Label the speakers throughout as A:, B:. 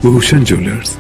A: Bhushan jewellers.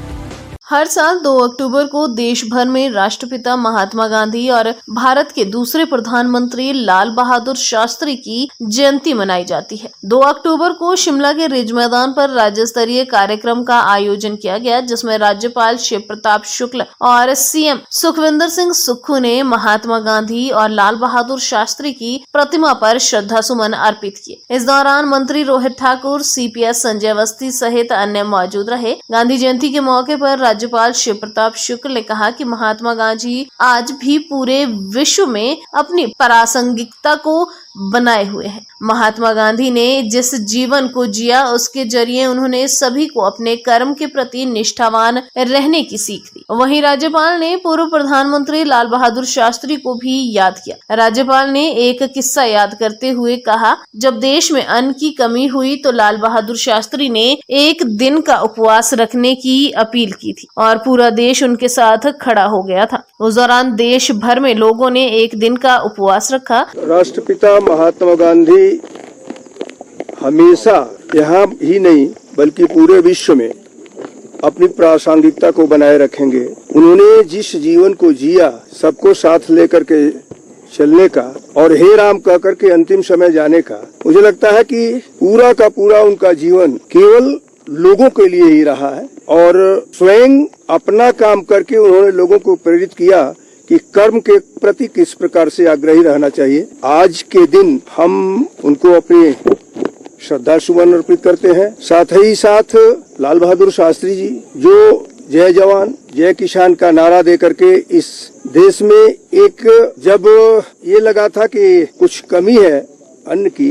B: हर साल 2 अक्टूबर को देश भर में राष्ट्रपिता महात्मा गांधी और भारत के दूसरे प्रधानमंत्री लाल बहादुर शास्त्री की जयंती मनाई जाती है। 2 अक्टूबर को शिमला के रिज मैदान पर राज्य स्तरीय कार्यक्रम का आयोजन किया गया, जिसमें राज्यपाल शिव प्रताप शुक्ल और सीएम सुखविंदर सिंह सुक्खू ने महात्मा गांधी और लाल बहादुर शास्त्री की प्रतिमा पर श्रद्धा सुमन अर्पित किए। इस दौरान मंत्री रोहित ठाकुर, सीपीएस संजय अवस्थी सहित अन्य मौजूद रहे। गांधी जयंती के मौके पर राज्यपाल शिव प्रताप शुक्ल ने कहा कि महात्मा गांधी आज भी पूरे विश्व में अपनी प्रासंगिकता को बनाए हुए हैं। महात्मा गांधी ने जिस जीवन को जिया, उसके जरिए उन्होंने सभी को अपने कर्म के प्रति निष्ठावान रहने की सीख दी। वहीं राज्यपाल ने पूर्व प्रधानमंत्री लाल बहादुर शास्त्री को भी याद किया। राज्यपाल ने एक किस्सा याद करते हुए कहा, जब देश में अन्न की कमी हुई तो लाल बहादुर शास्त्री ने एक दिन का उपवास रखने की अपील की थी और पूरा देश उनके साथ खड़ा हो गया था। उस दौरान देश भर में लोगों ने एक दिन का उपवास रखा।
C: राष्ट्रपिता महात्मा गांधी हमेशा यहाँ ही नहीं बल्कि पूरे विश्व में अपनी प्रासंगिकता को बनाए रखेंगे। उन्होंने जिस जीवन को जिया, सबको साथ लेकर के चलने का और हे राम कह करके अंतिम समय जाने का, मुझे लगता है कि पूरा का पूरा उनका जीवन केवल लोगों के लिए ही रहा है और स्वयं अपना काम करके उन्होंने लोगों को प्रेरित किया कि कर्म के प्रति किस प्रकार से आग्रही रहना चाहिए। आज के दिन हम उनको अपनी श्रद्धा सुमन अर्पित करते हैं। साथ ही साथ लाल बहादुर शास्त्री जी जो जय जवान जय किसान का नारा दे करके इस देश में एक जब ये लगा था कि कुछ कमी है अन्न की,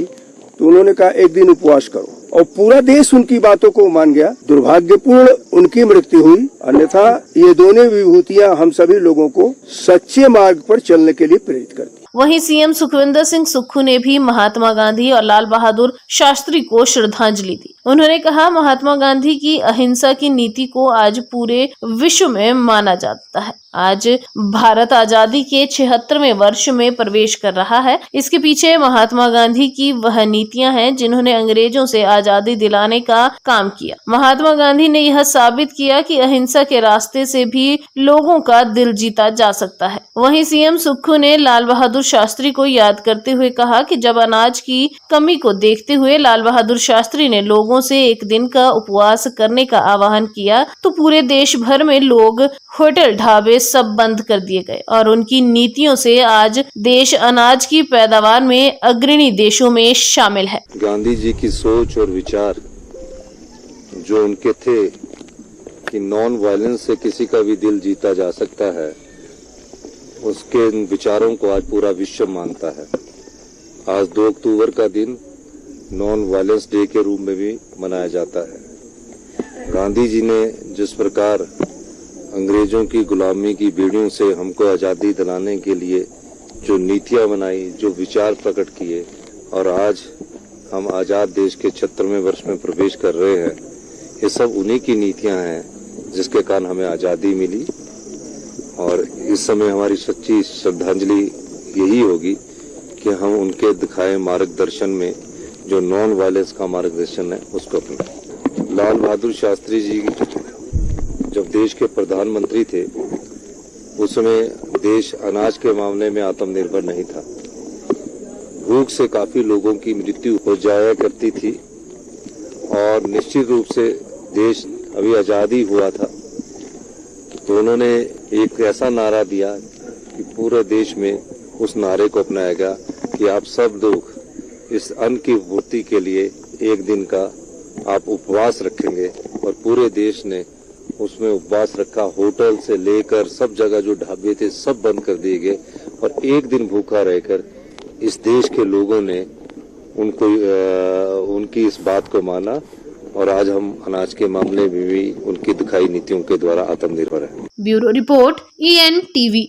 C: तो उन्होंने कहा एक दिन उपवास करो और पूरा देश उनकी बातों को मान गया। दुर्भाग्यपूर्ण उनकी मृत्यु हुई, अन्यथा ये दोनों विभूतियां हम सभी लोगों को सच्चे मार्ग पर चलने के लिए प्रेरित करती।
B: वहीं सीएम सुखविंदर सिंह सुक्खू ने भी महात्मा गांधी और लाल बहादुर शास्त्री को श्रद्धांजलि दी। उन्होंने कहा, महात्मा गांधी की अहिंसा की नीति को आज पूरे विश्व में माना जाता है। आज भारत आजादी के 76वें वर्ष में प्रवेश कर रहा है। इसके पीछे महात्मा गांधी की वह नीतियां हैं जिन्होंने अंग्रेजों से आजादी दिलाने का काम किया। महात्मा गांधी ने यह साबित किया कि अहिंसा के रास्ते से भी लोगों का दिल जीता जा सकता है। वहीं सीएम सुक्खू ने लाल बहादुर शास्त्री को याद करते हुए कहा कि जब अनाज की कमी को देखते हुए लाल बहादुर शास्त्री ने लोगों से एक दिन का उपवास करने का आह्वान किया, तो पूरे देश भर में लोग, होटल, ढाबे सब बंद कर दिए गए और उनकी नीतियों से आज देश अनाज की पैदावार में अग्रणी देशों में शामिल है।
D: गांधी जी की सोच और विचार जो उनके थे कि नॉन वायलेंस से किसी का भी दिल जीता जा सकता है, उसके विचारों को आज पूरा विश्व मानता है। आज 2 अक्टूबर का दिन नॉन वायलेंस डे के रूप में भी मनाया जाता है। गांधी जी ने जिस प्रकार अंग्रेजों की गुलामी की बेड़ियों से हमको आज़ादी दिलाने के लिए जो नीतियां बनाई, जो विचार प्रकट किए और आज हम आज़ाद देश के 76वें वर्ष में प्रवेश कर रहे हैं, ये सब उन्हीं की नीतियां हैं जिसके कारण हमें आज़ादी मिली। और इस समय हमारी सच्ची श्रद्धांजलि यही होगी कि हम उनके दिखाए मार्गदर्शन में जो नॉन वायलेंस का मार्गदर्शन है उसको अपनाएं। लाल बहादुर शास्त्री जी जब देश के प्रधानमंत्री थे, उस समय देश अनाज के मामले में आत्मनिर्भर नहीं था। भूख से काफी लोगों की मृत्यु हो जाया करती थी और निश्चित रूप से देश अभी आजादी हुआ था, तो उन्होंने एक ऐसा नारा दिया कि पूरे देश में उस नारे को अपनाया गया कि आप सब लोग इस अन्न की पूर्ति के लिए एक दिन का आप उपवास रखेंगे और पूरे देश ने उसमें उपवास रखा। होटल से लेकर सब जगह जो ढाबे थे सब बंद कर दिए गए और एक दिन भूखा रहकर इस देश के लोगों ने उनकी इस बात को माना और आज हम अनाज के मामले में भी उनकी दिखाई नीतियों के द्वारा आत्मनिर्भर है।
B: Bureau report ENTV।